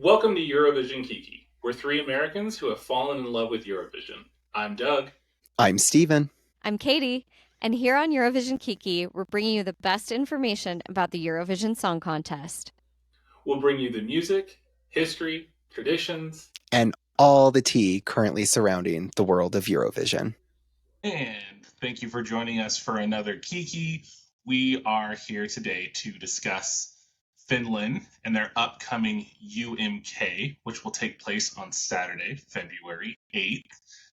Welcome to Eurovision Kiki. We're three Americans who have fallen in love with Eurovision. I'm Doug. I'm Steven. I'm Katie, and here on Eurovision Kiki, we're bringing you the best information about the Eurovision Song Contest. We'll bring you the music, history, traditions, and all the tea currently surrounding the world of Eurovision. And thank you for joining us for another Kiki. We are here today to discuss Finland and their upcoming UMK, which will take place on Saturday, February 8th.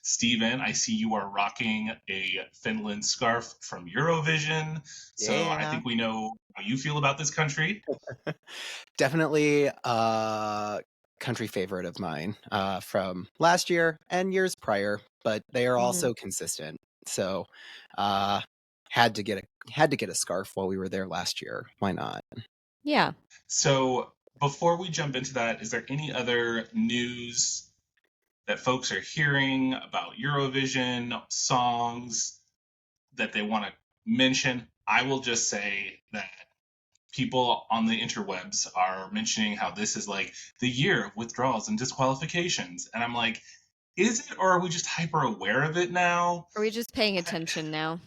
Steven, I see you are rocking a Finland scarf from Eurovision. So I think we know how you feel about this country. Definitely a country favorite of mine from last year and years prior, but they are also consistent. So had to get a scarf while we were there last year. Why not? Yeah. So before we jump into that, is there any other news that folks are hearing about Eurovision songs that they want to mention? I will just say that people on the interwebs are mentioning how this is like the year of withdrawals and disqualifications. And I'm like, is it, or are we just hyper aware of it now? Are we just paying attention now?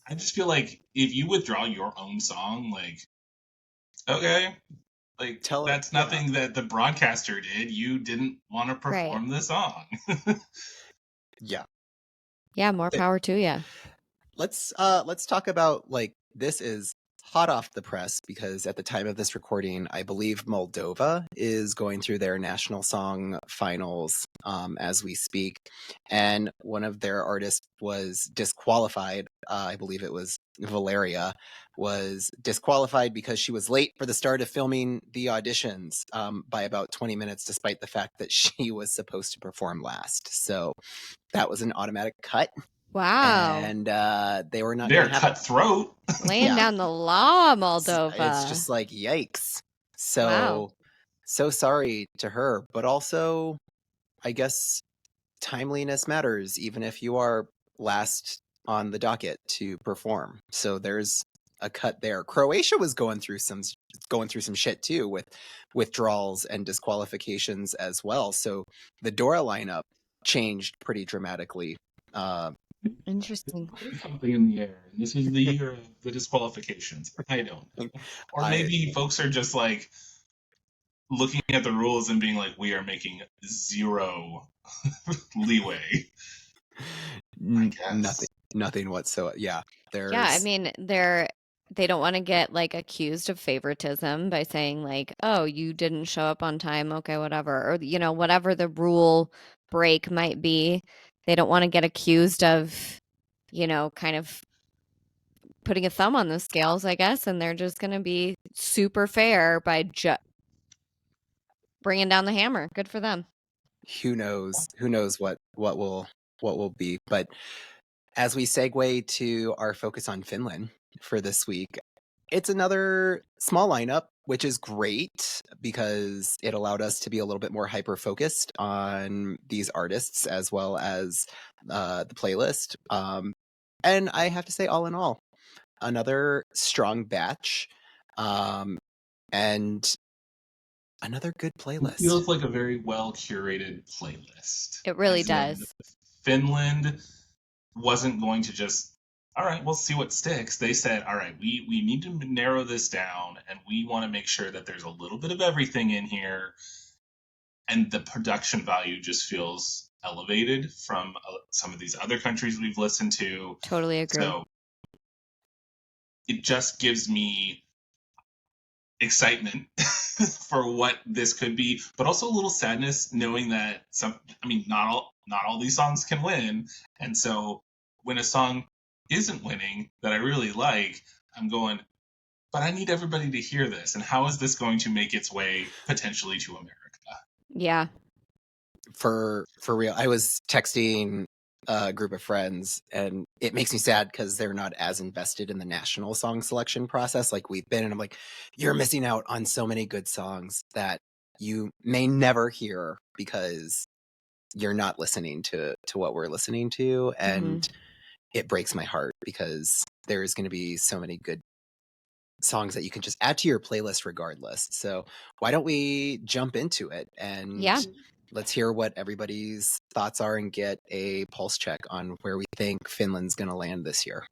I just feel like if you withdraw your own song, like, okay, like that's nothing that the broadcaster did. You didn't want to perform the song. Yeah. Yeah, more power to you. Let's talk about, like, this is hot off the press because at the time of this recording, I believe Moldova is going through their national song finals as we speak. And one of their artists was disqualified. I believe it was Valeria was disqualified because she was late for the start of filming the auditions by about 20 minutes, despite the fact that she was supposed to perform last. So that was an automatic cut. Wow. And they were not They're cutthroat. Laying down the law, Moldova. It's just like, yikes. So sorry to her, but also, I guess timeliness matters, even if you are last on the docket to perform. So there's a cut there. Croatia was going through some shit too, with withdrawals and disqualifications as well. So the Dora lineup changed pretty dramatically. Interesting. Something in the air. This is the year of the disqualifications. I don't know. Or maybe folks are just like looking at the rules and being like, we are making zero leeway. Nothing whatsoever. Yeah. Yeah, I mean, they don't want to get like accused of favoritism by saying like, oh, you didn't show up on time, okay, whatever. Or, you know, whatever the rule break might be. They don't want to get accused of, you know, kind of putting a thumb on the scales, I guess, and they're just going to be super fair by bringing down the hammer. Good for them. Who knows what will be. But as we segue to our focus on Finland for this week, it's another small lineup, which is great because it allowed us to be a little bit more hyper-focused on these artists as well as the playlist. And I have to say, all in all, another strong batch and another good playlist. It feels like a very well curated playlist. It really does. Finland wasn't going to just, all right, we'll see what sticks. They said, all right, we need to narrow this down, and we want to make sure that there's a little bit of everything in here. And the production value just feels elevated from some of these other countries we've listened to. Totally agree. So it just gives me excitement for what this could be, but also a little sadness knowing that not all these songs can win. And so when a song isn't winning that I really like, I'm going, but I need everybody to hear this. And how is this going to make its way potentially to America? Yeah. For real. I was texting a group of friends, and it makes me sad because they're not as invested in the national song selection process like we've been. And I'm like, you're missing out on so many good songs that you may never hear because you're not listening to what we're listening to. And it breaks my heart because there's going to be so many good songs that you can just add to your playlist regardless. So why don't we jump into it and Yeah. let's hear what everybody's thoughts are and get a pulse check on where we think Finland's going to land this year.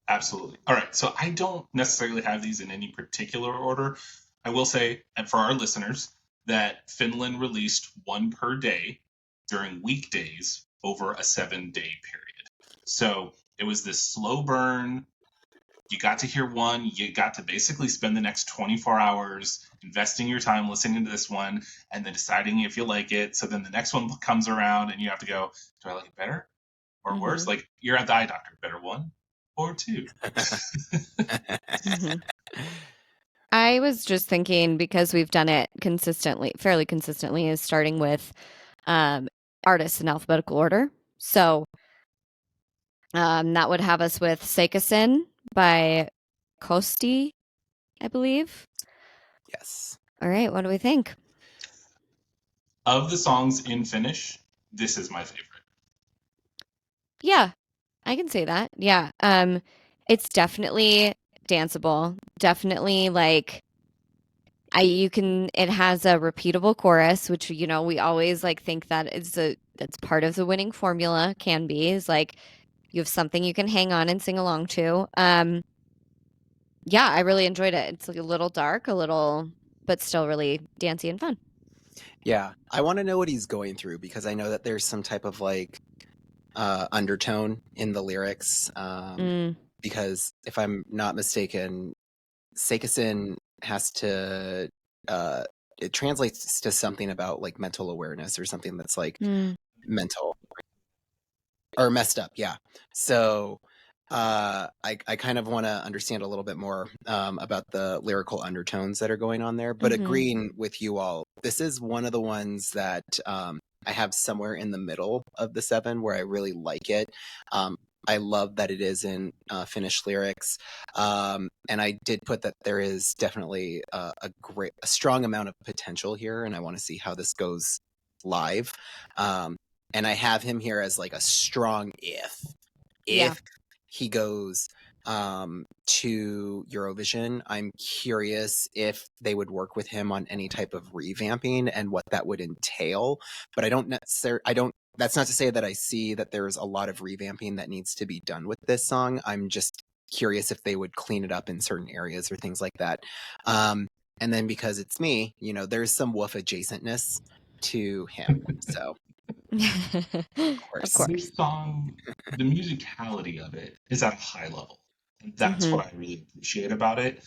Absolutely. All right. So I don't necessarily have these in any particular order. I will say, and for our listeners, that Finland released one per day during weekdays over a 7-day period. So it was this slow burn. You got to hear one. You got to basically spend the next 24 hours investing your time listening to this one and then deciding if you like it. So then the next one comes around and you have to go, do I like it better or worse? Like you're at the eye doctor, better one or two. I was just thinking, because we've done it fairly consistently, is starting with artists in alphabetical order. So that would have us with Sekaisin by Costee, I believe. Yes. All right, what do we think? Of the songs in Finnish, this is my favorite. Yeah, I can say that. Yeah. It's definitely danceable. Definitely like it has a repeatable chorus, which, you know, we always like think that's part of the winning formula, can be, is like you have something you can hang on and sing along to. Yeah, I really enjoyed it. It's like a little dark, but still really dancey and fun. Yeah, I want to know what he's going through because I know that there's some type of like undertone in the lyrics. Because if I'm not mistaken, Sekaisin has to it translates to something about like mental awareness or something that's like mental or messed up. Yeah. So I kind of want to understand a little bit more about the lyrical undertones that are going on there. But agreeing with you all, this is one of the ones that I have somewhere in the middle of the 7 where I really like it. I love that it is in Finnish lyrics, and I did put that there is definitely a strong amount of potential here, and I want to see how this goes live. And I have him here as like a strong if he goes to Eurovision. I'm curious if they would work with him on any type of revamping and what that would entail. But that's not to say that I see that there's a lot of revamping that needs to be done with this song. I'm just curious if they would clean it up in certain areas or things like that. And then because it's me, you know, there's some woof adjacentness to him. So Of course. This song, the musicality of it is at a high level. And that's what I really appreciate about it.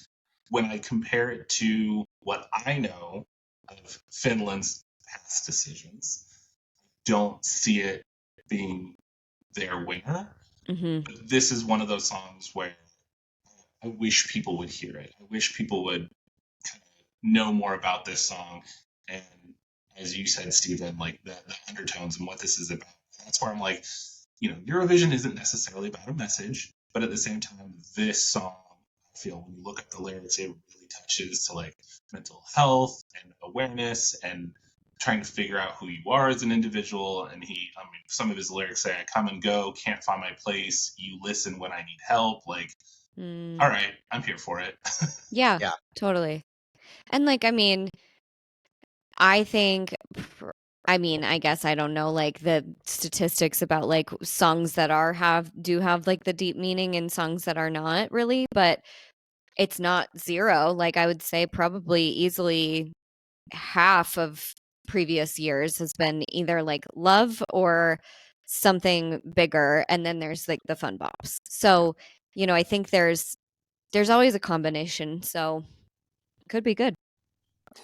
When I compare it to what I know of Finland's past decisions, don't see it being their winner. But this is one of those songs where I wish people would hear it. I wish people would kind of know more about this song. And as you said, Stephen, like the undertones and what this is about. That's where I'm like, you know, Eurovision isn't necessarily about a message, but at the same time, this song, I feel when you look at the lyrics, it really touches to like mental health and awareness and trying to figure out who you are as an individual. And some of his lyrics say, I come and go, can't find my place. You listen when I need help. Like, all right, I'm here for it. Yeah, totally. And like, I think, I guess I don't know like the statistics about like songs that do have like the deep meaning and songs that are not really, but it's not zero. Like I would say probably easily half of previous years has been either like love or something bigger, and then there's like the fun bops. So, you know, I think there's always a combination, so could be good.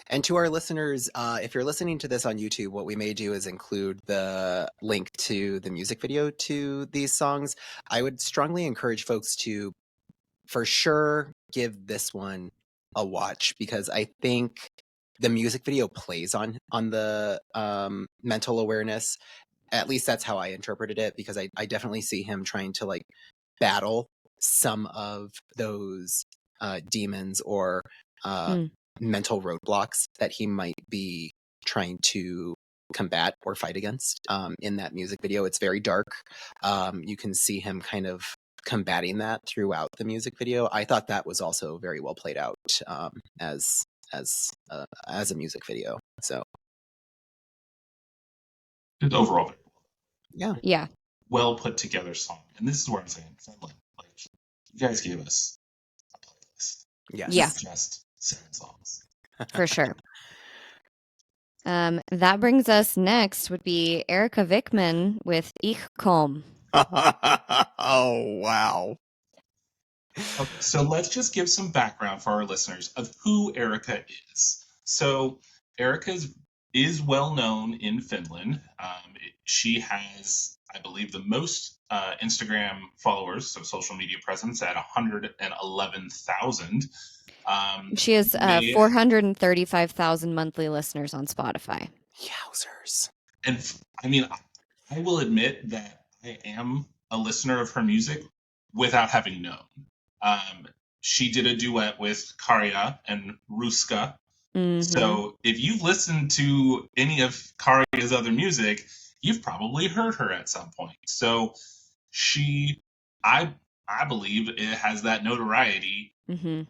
And to our listeners, if you're listening to this on YouTube, what we may do is include the link to the music video to these songs. I would strongly encourage folks to, for sure, give this one a watch because I think the music video plays on the mental awareness. At least that's how I interpreted it because I definitely see him trying to like battle some of those demons or mental roadblocks that he might be trying to combat or fight against in that music video. It's very dark. You can see him kind of combating that throughout the music video. I thought that was also very well played out as a music video. So It's overall, Yeah. well put together song. And this is where I'm saying, Finland, like, you guys gave us a playlist. yes. Yeah. Not just 7 songs. For sure. That brings us next would be Erika Vikman with Ich komme. Oh wow. Okay, so let's just give some background for our listeners of who Erika is. So Erika is well known in Finland. She has, I believe, the most Instagram followers, so social media presence, at 111,000. She has 435,000 monthly listeners on Spotify. Yowzers. And I mean, I will admit that I am a listener of her music without having known. She did a duet with Karja and Ruska. Mhm. So if you've listened to any of Karja's other music, you've probably heard her at some point. So I believe it has that notoriety. Mhm.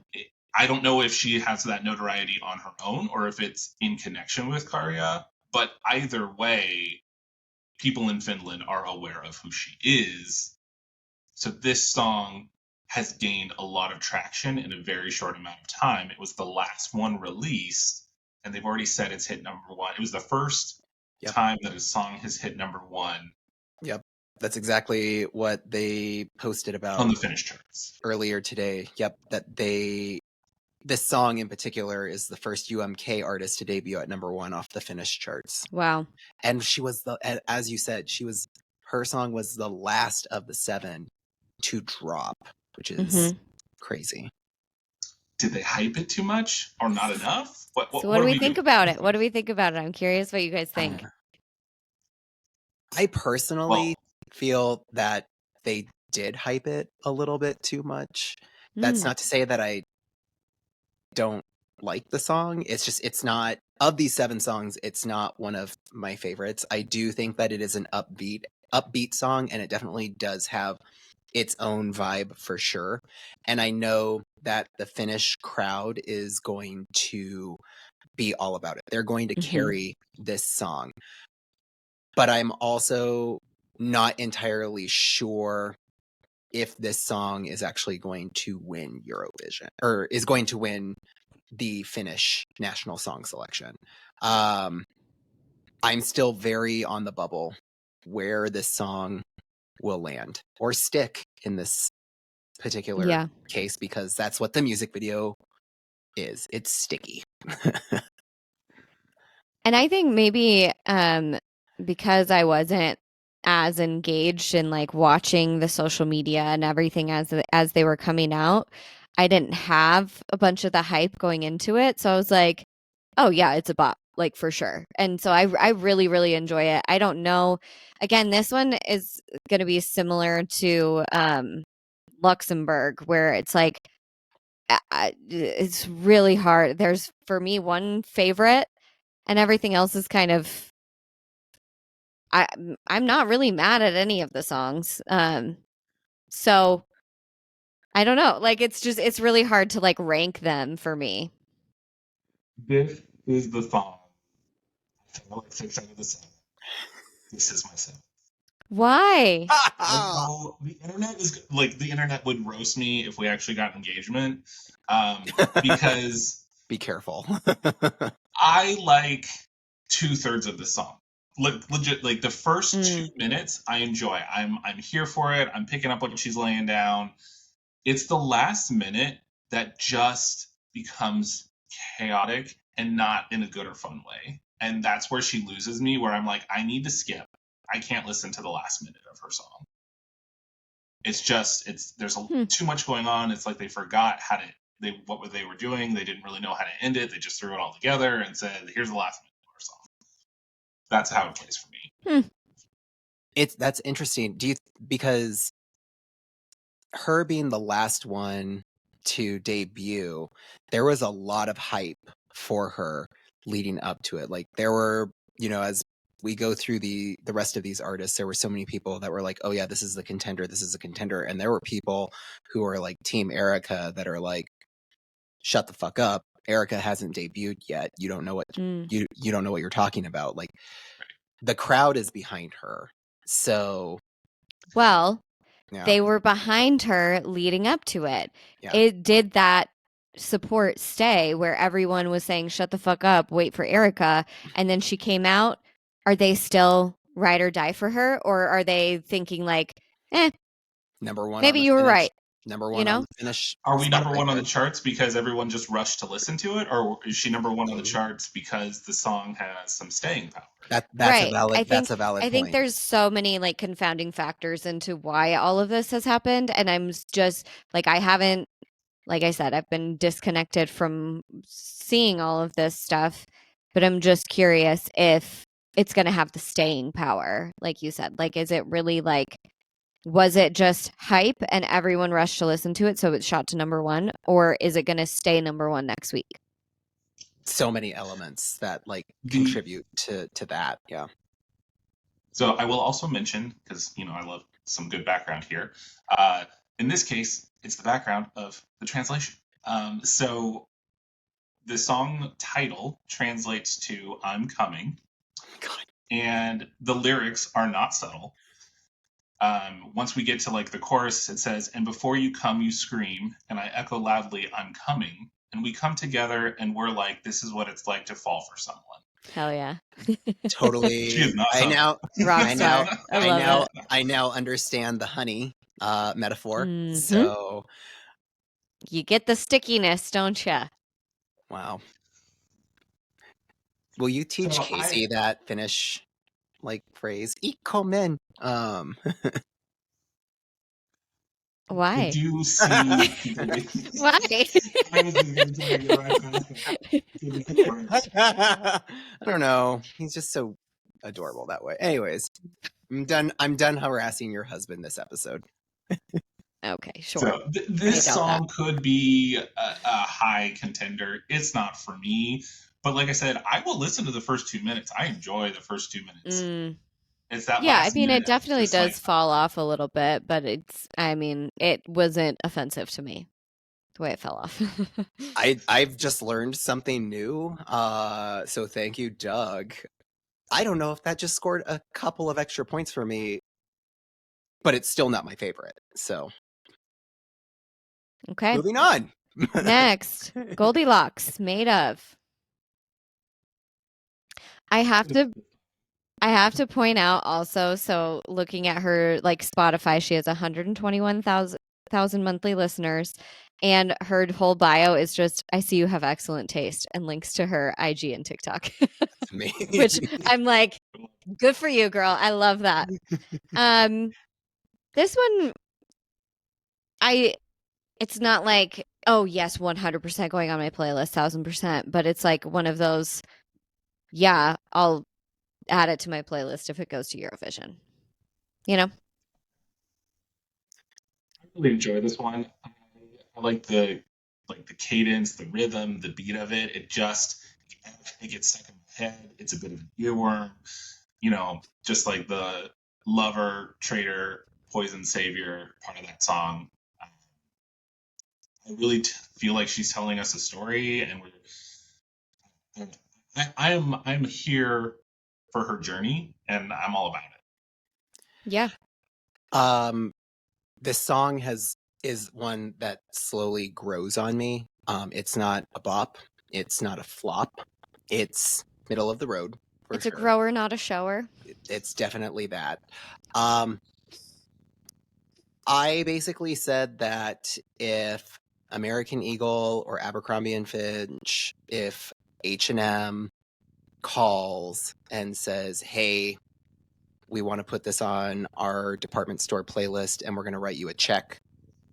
I don't know if she has that notoriety on her own or if it's in connection with Karja, but either way, people in Finland are aware of who she is. So this song has gained a lot of traction in a very short amount of time. It was the last one released, and they've already said it's hit number 1. It was the first time that a song has hit number 1. Yep. That's exactly what they posted about on the Finnish charts earlier today. Yep. That this song in particular is the first UMK artist to debut at number 1 off the Finnish charts. Wow. And she was as you said, her song was the last of the 7 to drop, which is crazy. Did they hype it too much or not enough? What do we think about it? What do we think about it? I'm curious what you guys think. I personally feel that they did hype it a little bit too much. That's not to say that I don't like the song. It's just, it's not, of these 7 songs, it's not one of my favorites. I do think that it is an upbeat song, and it definitely does have its own vibe for sure. And I know that the Finnish crowd is going to be all about it. They're going to carry this song. But I'm also not entirely sure if this song is actually going to win Eurovision, or is going to win the Finnish national song selection. I'm still very on the bubble where this song will land or stick in this particular case, because that's what the music video is. It's sticky. And I think maybe because I wasn't as engaged in like watching the social media and everything as they were coming out, I didn't have a bunch of the hype going into it. So I was like, oh yeah, it's a bop, like for sure. And so I really, really enjoy it. I don't know. Again, this one is going to be similar to Luxembourg, where it's like, it's really hard. There's, for me, one favorite, and everything else is kind of, I'm not really mad at any of the songs. So I don't know. Like, it's really hard to like rank them for me. This is the song. I feel like 6 out of the 7. This is my 7. Why? The internet is like, the internet would roast me if we actually got engagement, because be careful. I like 2/3 of the song. Legit, like the first 2 minutes, I enjoy. I'm here for it. I'm picking up what she's laying down. It's the last minute that just becomes chaotic, and not in a good or fun way. And that's where she loses me, where I'm like, I need to skip. I can't listen to the last minute of her song. It's just, there's too much going on. It's like they forgot what they were doing. They didn't really know how to end it. They just threw it all together and said, here's the last minute of her song. That's how it plays for me. That's interesting. Because her being the last one to debut, there was a lot of hype for her leading up to it. Like, there were, as we go through the rest of these artists, there were so many people that were like, oh yeah, this is the contender, this is a contender. And there were people who are like Team Erika that are like, shut the fuck up. Erika hasn't debuted yet. You don't know what you don't know what you're talking about. Like, the crowd is behind her. So Well, yeah. they were behind her leading up to it. Yeah. It did that support stay where everyone was saying, shut the fuck up, wait for Erika. And then she came out. Are they still ride or die for her? Or are they thinking like, number one, maybe you were right. Number one You know? on the finish. Are we number one on the Spotify. charts because everyone just rushed to listen to it, or is she number one on the charts because the song has some staying power? That's Right. a valid. I That's a valid think point. there's so many like confounding factors into why all of this has happened. And I'm just like, I haven't, like I said, I've been disconnected from seeing all of this stuff, but I'm just curious if it's going to have the staying power, like you said. Like, is it really like, was it just hype and everyone rushed to listen to it, so it shot to number one, or is it going to stay number one next week? So many elements that like contribute to that. Yeah. So I will also mention, because I love some good background here. In this case, it's the background of the translation. So the song title translates to "I'm coming," God. and the lyrics are not subtle. Once we get to like the chorus, it says, "And before you come, you scream, and I echo loudly, I'm coming. And we come together, and we're like, this is what it's like to fall for someone." Hell yeah. Totally. She is not subtle. I now understand the honey metaphor. Mhm. So you get the stickiness, don't you? Wow. Will you teach So Casey that Finnish like phrase? Komme. Why? Did you see? Why? I was just going to tell you right. I don't know. He's just so adorable that way. Anyways, I'm done harassing your husband this episode. Okay, sure. So this song could be a high contender. It's not for me, but like I said, I will listen to the first 2 minutes. I enjoy the first 2 minutes. It's that last minute it definitely does like, fall off a little bit, but it wasn't offensive to me the way it fell off. I've just learned something new. So thank you, Doug. I don't know if that just scored a couple of extra points for me, but it's still not my favorite. So okay. Moving on. Next, Goldielocks, Made Of. I have to point out also, so looking at her like Spotify, she has 121,000 monthly listeners, and her whole bio is just, I see you have excellent taste, and links to her IG and TikTok. Which I'm like, good for you, girl. I love that. This one, it's not like, oh yes, 100% going on my playlist, 1,000%, but it's like one of those, yeah, I'll add it to my playlist if it goes to Eurovision. I really enjoy this one. I like the cadence, the rhythm, the beat of it. It gets stuck in my head. It's a bit of an earworm. Just like the lover, traitor, poison savior part of that song. I really feel like she's telling us a story, and I'm here for her journey, and I'm all about it. Yeah. This song is one that slowly grows on me. It's not a bop. It's not a flop. It's middle of the road. It's a grower, not a shower. It's definitely that. I basically said that if American Eagle or Abercrombie and Fitch, if H&M calls and says, hey, we want to put this on our department store playlist and we're going to write you a check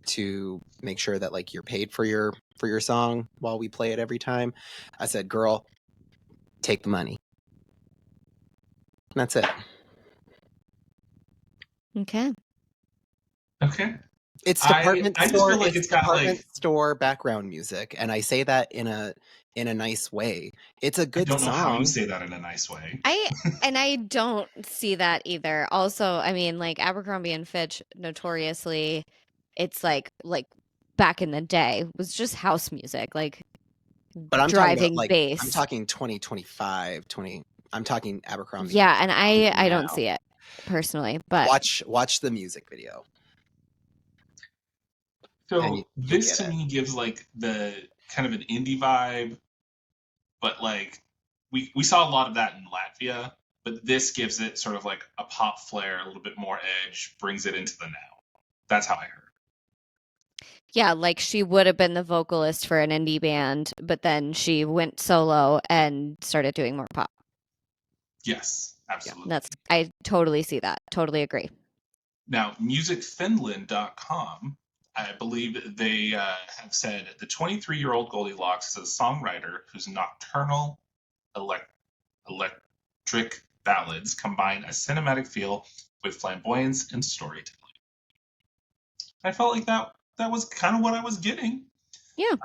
to make sure that like you're paid for your song while we play it every time, I said, girl, take the money. And that's it. Okay. It's department store. Feel like it's got department store background music, and I say that in in a nice way. It's a I good don't know how you song. say that in a nice way. I don't see that either. Also, I mean, like Abercrombie and Fitch notoriously, it's like back in the day was just house music, like But I'm driving talking about bass. I'm talking 2025, I'm talking Abercrombie. Yeah, and I don't now. see it personally, but Watch the music video. So and you this get to it. me gives like the kind of an indie vibe, but like we saw a lot of that in Latvia, but this gives it sort of like a pop flair, a little bit more edge, brings it into the now. That's how I heard. yeah, like she would have been the vocalist for an indie band, but then she went solo and started doing more pop. Yes, absolutely. I totally see that. Totally agree. Now, musicfinland.com, I believe they have said the 23-year-old Goldielocks is a songwriter whose nocturnal electric ballads combine a cinematic feel with flamboyance and storytelling. I felt like that was kind of what I was getting. Yeah.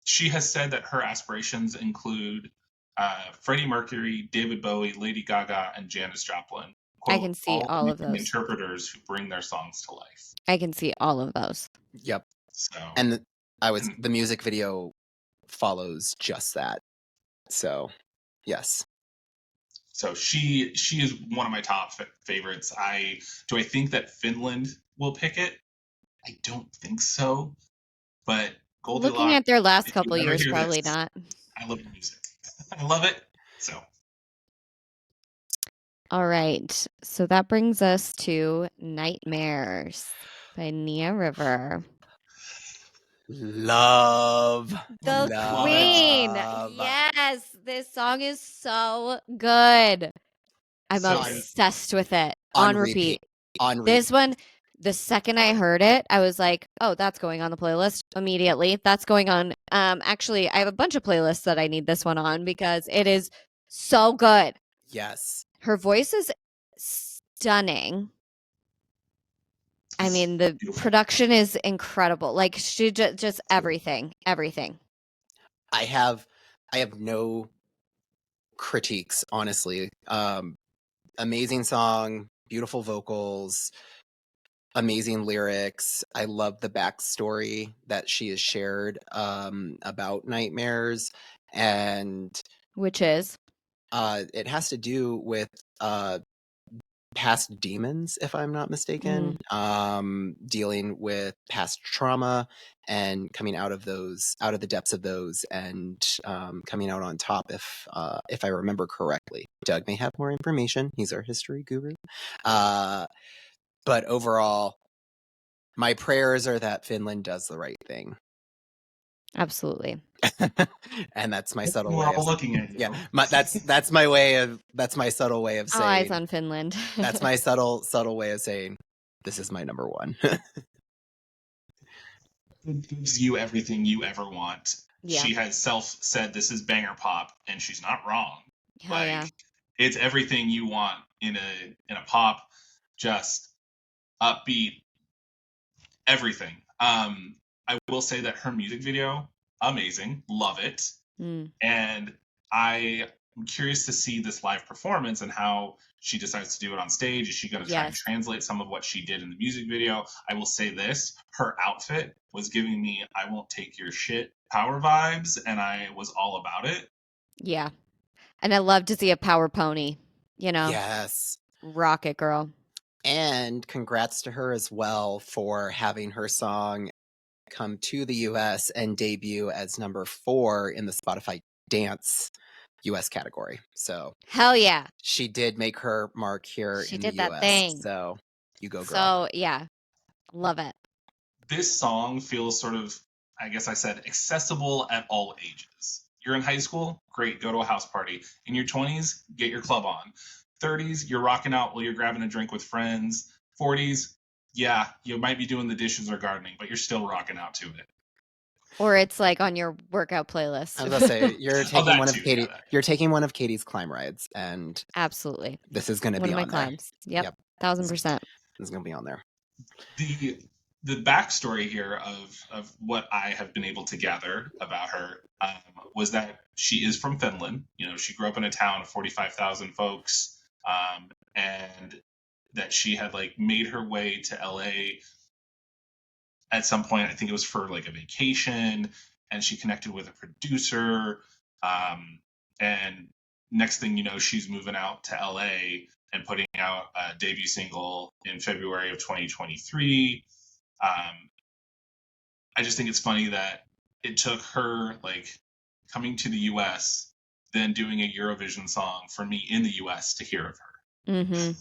She has said that her aspirations include Freddie Mercury, David Bowie, Lady Gaga, and Janis Joplin. Quote, I can see all of those. Interpreters who bring their songs to life. I can see all of those. Yep. So, and the music video follows just that. So, yes. So she is one of my top favorites. Do I think that Finland will pick it? I don't think so. But Goldielocks, looking at their last couple years, probably not. I love the music. I love it. So. All right. So that brings us to Nightmares by Neea River. Love the Queen. Yes, this song is so good. I'm obsessed with it. On repeat. This one, the second I heard it, I was like, oh, that's going on the playlist immediately. That's going on. Actually, I have a bunch of playlists that I need this one on because it is so good. Yes. Her voice is stunning. I mean, the production is incredible. Like she just everything. I have no critiques, honestly. Amazing song, beautiful vocals, amazing lyrics. I love the backstory that she has shared about Nightmares, and which is it has to do with past demons, if I'm not mistaken, dealing with past trauma and coming out of the depths of those, and coming out on top, if I remember correctly. Doug may have more information. He's our history guru. But overall, my prayers are that Finland does the right thing. Absolutely. And that's my subtle We're way all of looking at you. Yeah, that's my subtle way of saying. All eyes on Finland. That's my subtle way of saying this is my number one. It gives you everything you ever want. Yeah. She has said this is banger pop, and she's not wrong. Hell yeah. It's everything you want in a pop, just upbeat, everything. I will say that her music video, amazing, love it. And I am curious to see this live performance and how she decides to do it on stage. Is she going to try and translate some of what she did in the music video? I will say this, her outfit was giving me I won't take your shit power vibes, and I was all about it. Yeah. And I love to see a power pony, Yes. Rocket girl. And congrats to her as well for having her song come to the US and debut as number 4 in the Spotify Dance US category. So hell yeah. She did make her mark here in the US. She did that thing. So you go, girl. So yeah. Love it. This song feels sort of, I guess I said, accessible at all ages. You're in high school? Great, go to a house party. In your 20s, get your club on. 30s, you're rocking out while you're grabbing a drink with friends. 40s, yeah, you might be doing the dishes or gardening, but you're still rocking out to it. Or it's like on your workout playlist. I was gonna say you're taking you're taking one of Katie's climb rides, and absolutely, this is going to be one on of my climbs. Yep. 1000%. This is going to be on there. the backstory here of what I have been able to gather about her was that she is from Finland. You know, she grew up in a town of 45,000 folks, and that she had like made her way to LA at some point. I think it was for like a vacation, and she connected with a producer. And next thing you know, she's moving out to LA and putting out a debut single in February of 2023. I just think it's funny that it took her like coming to the US, then doing a Eurovision song for me in the US to hear of her. Mm-hmm.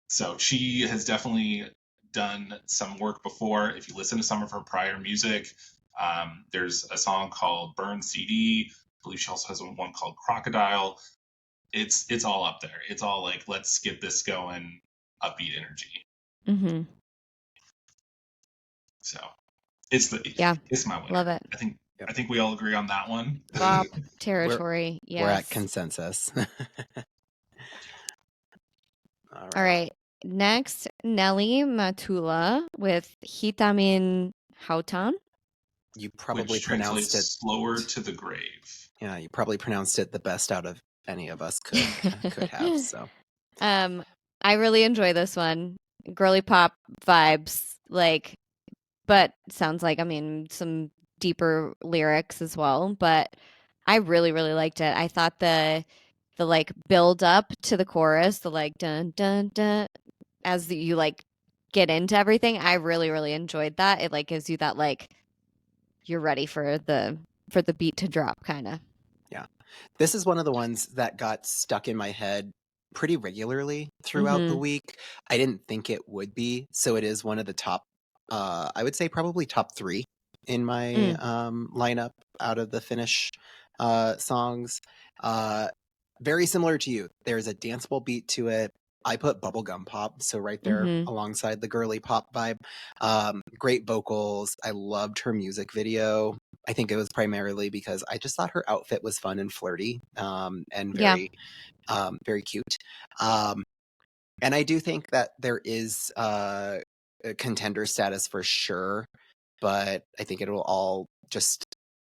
So she has definitely done some work before. If you listen to some of her prior music, there's a song called Burn CD. I believe she also has one called Crocodile. It's all up there. It's all like, let's get this going, upbeat energy. Mm-hmm. So it's my winner. Love it. I think we all agree on that one. Bop territory. Yes. We're at consensus. All right. Next, Nelli Matula with Hitaammin Hautan. You probably Which pronounced it slower to the grave. Yeah, you probably pronounced it the best out of any of us could have. So, I really enjoy this one. Girly pop vibes, like, but sounds like, I mean, some deeper lyrics as well. But I really, really liked it. I thought the like build up to the chorus, the like dun dun dun, as you like get into everything. I really, really enjoyed that. It like gives you that like you're ready for the beat to drop, kind of. Yeah, this is one of the ones that got stuck in my head pretty regularly throughout the week. I didn't think it would be, so it is one of the top. I would say probably top 3 in my lineup out of the Finnish songs. Very similar to you. There's a danceable beat to it. I put bubblegum pop, so right there alongside the girly pop vibe. Great vocals. I loved her music video. I think it was primarily because I just thought her outfit was fun and flirty, and very, very cute. And I do think that there is a contender status for sure, but I think it will all just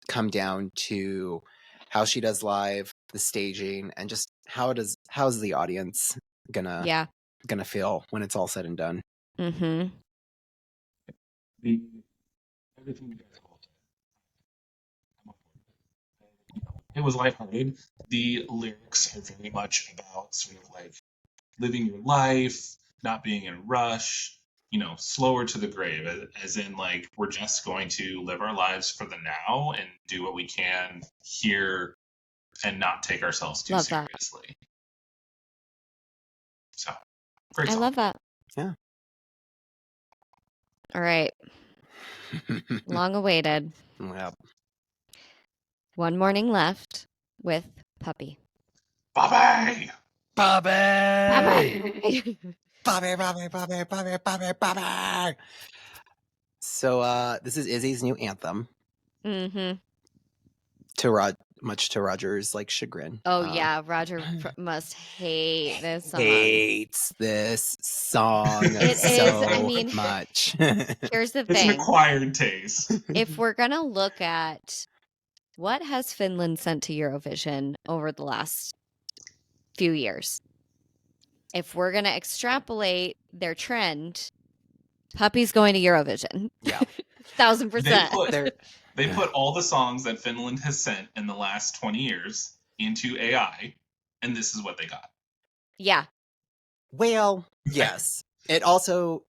come down to how she does live, the staging, and just how's the audience gonna feel when it's all said and done. Mm-hmm. Everything you guys called it was lighthearted. The lyrics are very much about sort of like living your life, not being in a rush, you know, slower to the grave, as in like we're just going to live our lives for the now and do what we can here and not take ourselves too seriously. So, great song. I love that. Yeah. All right. Long awaited. Yep. One Morning Left with Puppy. Bobby! Bobby! Bobby! Bobby, Bobby, Bobby, Bobby, Bobby, Bobby! So, this is Izzy's new anthem. Mm-hmm. Much to Roger's like chagrin. Oh yeah, Roger must hate this song. Hates this song It so is. I mean, much. Here's the It's thing. an acquired taste. If we're gonna look at what has Finland sent to Eurovision over the last few years, if we're gonna extrapolate their trend, Puppy's going to Eurovision. Yeah. 1000%. They put all the songs that Finland has sent in the last 20 years into AI, and this is what they got. Yeah. Well, yes. It also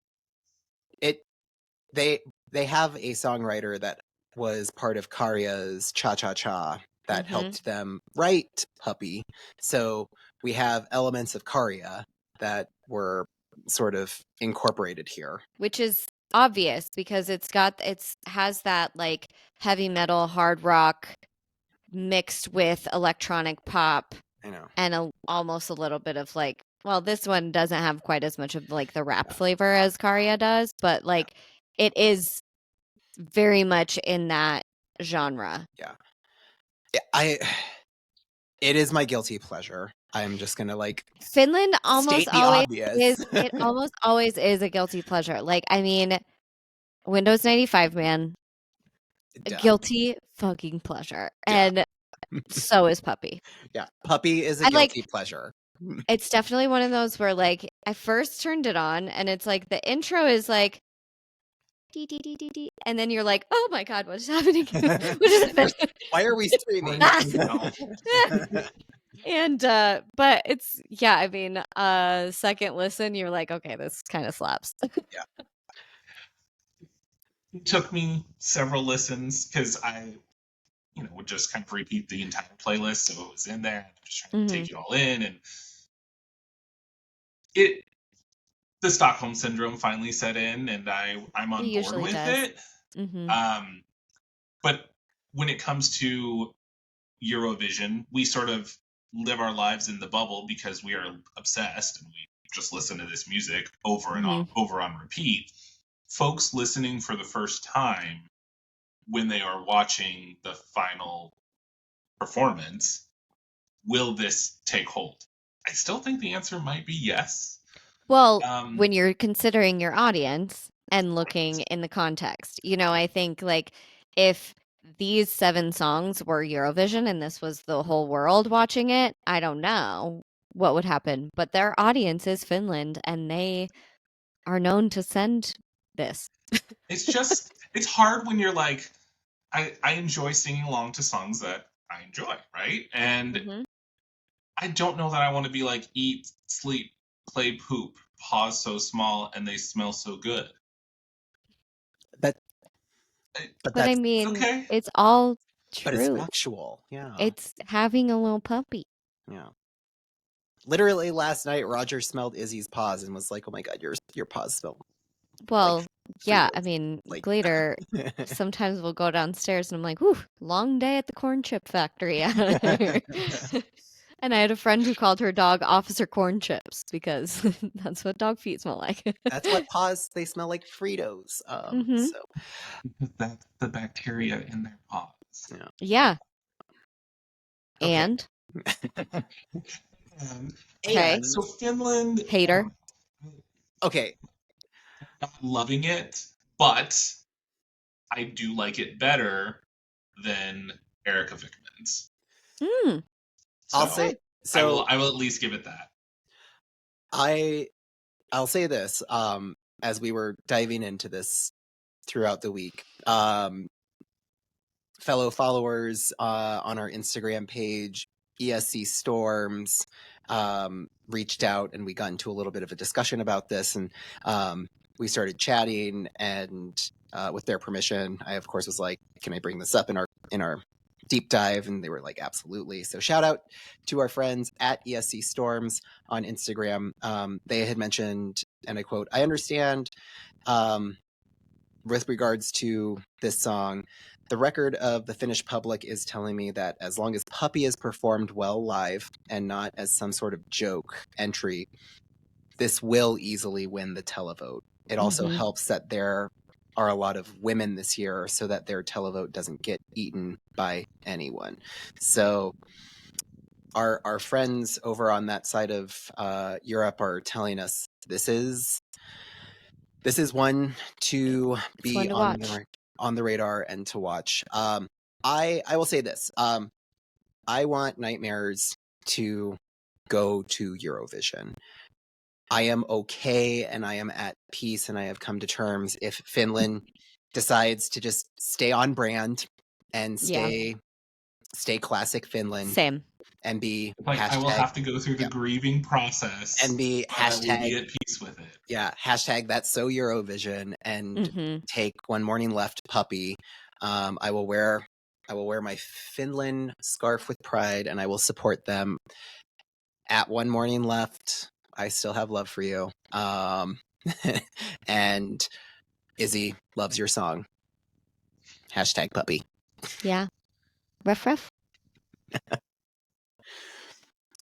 they have a songwriter that was part of Karya's Cha Cha Cha that helped them write Puppy. So we have elements of Karya that were sort of incorporated here. Which is obvious because it has that like heavy metal, hard rock mixed with electronic pop. I know. And almost a little bit of like, well, this one doesn't have quite as much of like the rap flavor as Karya does, but like it is very much in that genre. Yeah. I It is my guilty pleasure. I'm just gonna Finland state almost the always obvious. is. It almost always is a guilty pleasure. Like, I mean, Windows 95, man, a Duh. guilty fucking pleasure, Duh. and so is Puppy. Yeah, Puppy is a I like- guilty pleasure. It's definitely one of those where, like, I first turned it on, and it's like the intro is like, dee, dee, dee, dee, dee, and then you're like, oh my god, what is happening? What is happening? Why are we streaming? And but it's I mean, second listen, you're like, okay, this kind of slaps. It took me several listens because I, would just kind of repeat the entire playlist, so it was in there. I'm just trying to take it all in, and the Stockholm syndrome finally set in, and I'm on board with it. But when it comes to Eurovision, we sort of live our lives in the bubble because we are obsessed and we just listen to this music over and over on repeat. Folks listening for the first time when they are watching the final performance, will this take hold? I still think the answer might be yes. Well, when you're considering your audience and looking in the context, I think like if these 7 songs were Eurovision and this was the whole world watching it, I don't know what would happen. But their audience is Finland, and they are known to send this. It's hard when you're like, I enjoy singing along to songs that I enjoy, right? And I don't know that I want to be like, eat, sleep, play, poop, paws so small, and they smell so good. But I mean, okay. It's all true. But it's factual. Yeah. It's having a little puppy. Yeah. Literally last night, Roger smelled Izzy's paws and was like, "Oh my god, your paws smell." Well, Fritos. I mean, later, sometimes we'll go downstairs and I'm like, "Whew, long day at the corn chip factory." And I had a friend who called her dog Officer Corn Chips because that's what dog feet smell like. That's what paws, they smell like Fritos. So that's the bacteria in their paws. Yeah. Okay. And? Okay. So Finland. Hater. Okay. Not loving it, but I do like it better than Erika Vikman's. I'll say so. I will at least give it that. I'll say this. As we were diving into this throughout the week, fellow followers on our Instagram page, ESC Storms, reached out, and we got into a little bit of a discussion about this, and we started chatting, and with their permission, I of course was like, "Can I bring this up in our deep dive?" And they were like, "Absolutely." So shout out to our friends at ESC Storms on Instagram. They had mentioned, and I quote, "I understand with regards to this song, the record of the Finnish public is telling me that as long as Puppy is performed well live and not as some sort of joke entry, this will easily win the televote. It also helps that there are a lot of women this year so that their televote doesn't get eaten by anyone." So our friends over on that side of Europe are telling us this is one to be one to on the radar and to watch. I will say this. I want Nightmares to go to Eurovision. I am okay and I am at peace, and I have come to terms if Finland decides to just stay on brand and stay classic Finland. Same. And be I will have to go through the grieving process and be hashtag, I will be at peace with it. Yeah, hashtag that's so Eurovision, and take One Morning Left Puppy. I will wear my Finland scarf with pride, and I will support them at One Morning Left. I still have love for you. And Izzy loves your song. Hashtag puppy. Yeah. Ruff ruff.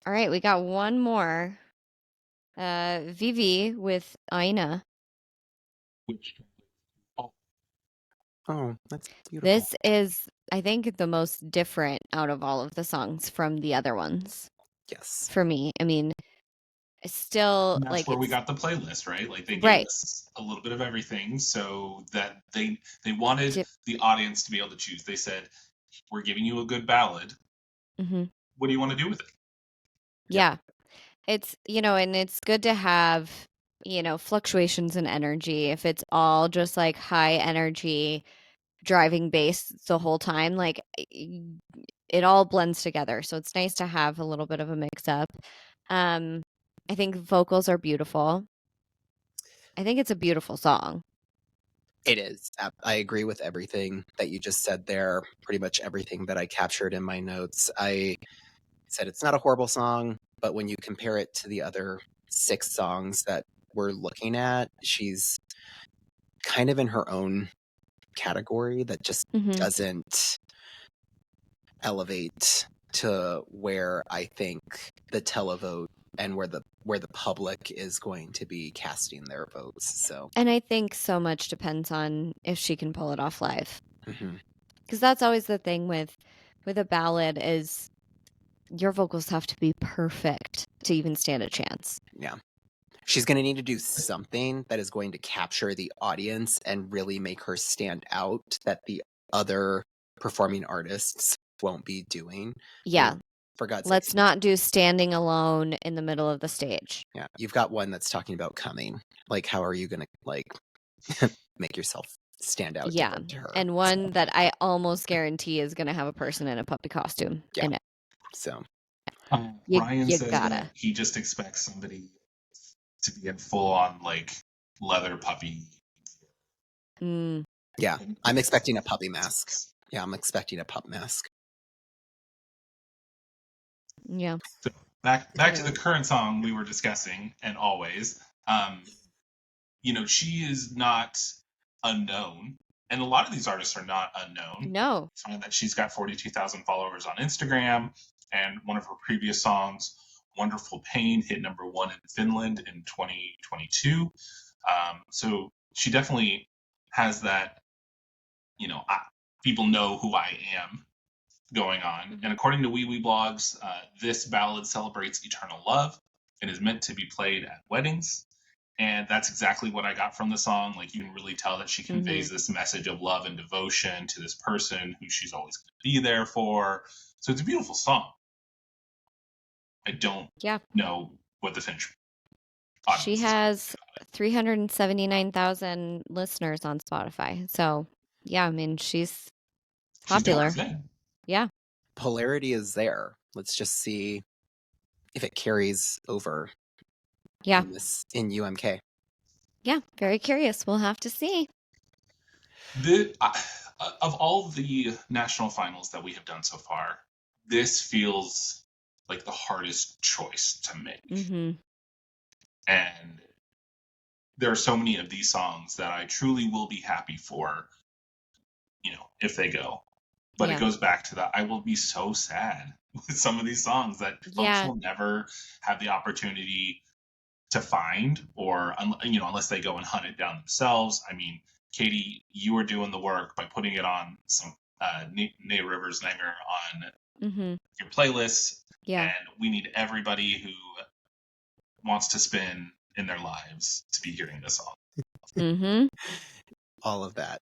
All right, we got one more. Viivi with Aina. Which Oh, that's beautiful. This is, I think, the most different out of all of the songs from the other ones Yes. for me. I mean, it's still And that's like where we it's got the playlist, right? Like they gave right. us a little bit of everything, so that they wanted Di- the audience to be able to choose. They said, "We're giving you a good ballad. Mhm. What do you want to do with it?" Yeah. It's, and it's good to have, fluctuations in energy. If it's all just like high energy driving bass the whole time, like it all blends together. So it's nice to have a little bit of a mix up. I think vocals are beautiful. I think it's a beautiful song. It is. I agree with everything that you just said there. Pretty much everything that I captured in my notes. I said it's not a horrible song, but when you compare it to the other 6 songs that we're looking at, she's kind of in her own category that just Mhm. doesn't elevate to where I think the televote and where the public is going to be casting their votes. So, And I think so much depends on if she can pull it off live. mhm. Because that's always the thing with a ballad is your vocals have to be perfect to even stand a chance. Yeah. She's going to need to do something that is going to capture the audience and really make her stand out that the other performing artists won't be doing. Yeah. For God's sake. Let's not do standing alone in the middle of the stage. Yeah. You've got one that's talking about coming. Like, how are you going to, like, make yourself stand out Yeah. to her? And one that I almost guarantee is going to have a person in a puppy costume Yeah. in it. So, Ryan you says gotta. that he just expects somebody to be in full on like leather puppy. Mm, yeah, I'm expecting a puppy mask. Yeah, I'm expecting a pup mask. yeah. So back to the current song we were discussing, and always, she is not unknown, and a lot of these artists are not unknown. No. I find that she's got 42,000 followers on Instagram, and one of her previous songs, "Wonderful Pain," hit #1 in Finland in 2022. So she definitely has that, people know who I am going on. Mhm. And according to Wee Wee Blogs, this ballad celebrates eternal love and is meant to be played at weddings. And that's exactly what I got from the song. Like, you can really tell that she conveys this message of love and devotion to this person who she's always going to be there for. So it's a beautiful song. I don't know what the finished audience She is. has 379,000 listeners on Spotify. So, yeah, I mean, she's popular. She's doing her thing. Yeah. Polarity is there. Let's just see if it carries over. Yeah. In UMK. Yeah, very curious. We'll have to see. Of all the national finals that we have done so far, this feels like the hardest choice to make. Mm-hmm. And there are so many of these songs that I truly will be happy for, if they go. But it goes back to that. I will be so sad with some of these songs that folks will never have the opportunity to find, or unless they go and hunt it down themselves. I mean, Katie, you were doing the work by putting it on some Neea Rivers Nanger on your playlist. Yeah. And we need everybody who wants to spin in their lives to be hearing this song. Mm-hmm. All of that.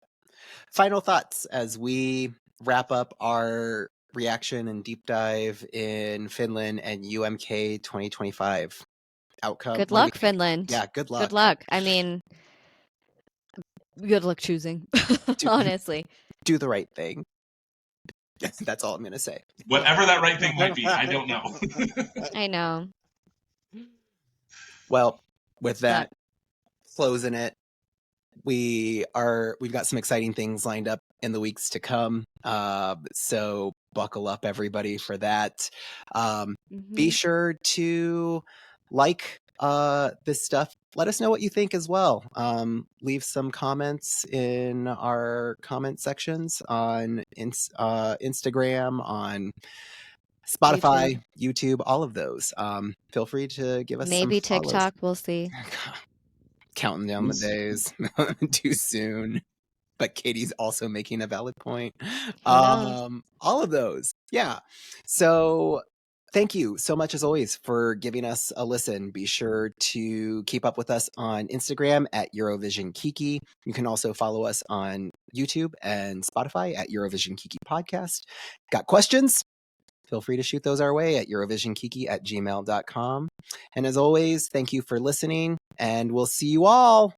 Final thoughts as we wrap up our reaction and deep dive in Finland and UMK 2025 outcome. Good luck, Finland. Yeah, good luck. Good luck. I mean, good luck choosing, honestly. Do the right thing. That's all I'm going to say. Whatever that right thing might be, I don't know. I know. Well, with that, closing it, we've got some exciting things lined up in the weeks to come. So buckle up, everybody, for that. Be sure to like this stuff. Let us know what you think as well. Leave some comments in our comment sections on Instagram, on Spotify, YouTube, all of those. Feel free to give us maybe some follows. TikTok. We'll see. Counting down the days. Too soon. but Katie's also making a valid point. Who knows? All of those. Yeah. So thank you so much, as always, for giving us a listen. Be sure to keep up with us on Instagram at Eurovision Kiki. You can also follow us on YouTube and Spotify at Eurovision Kiki Podcast. Got questions? Feel free to shoot those our way at eurovisionkiki@gmail.com. And as always, thank you for listening, and we'll see you all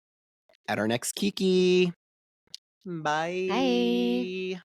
at our next Kiki. Bye. Bye.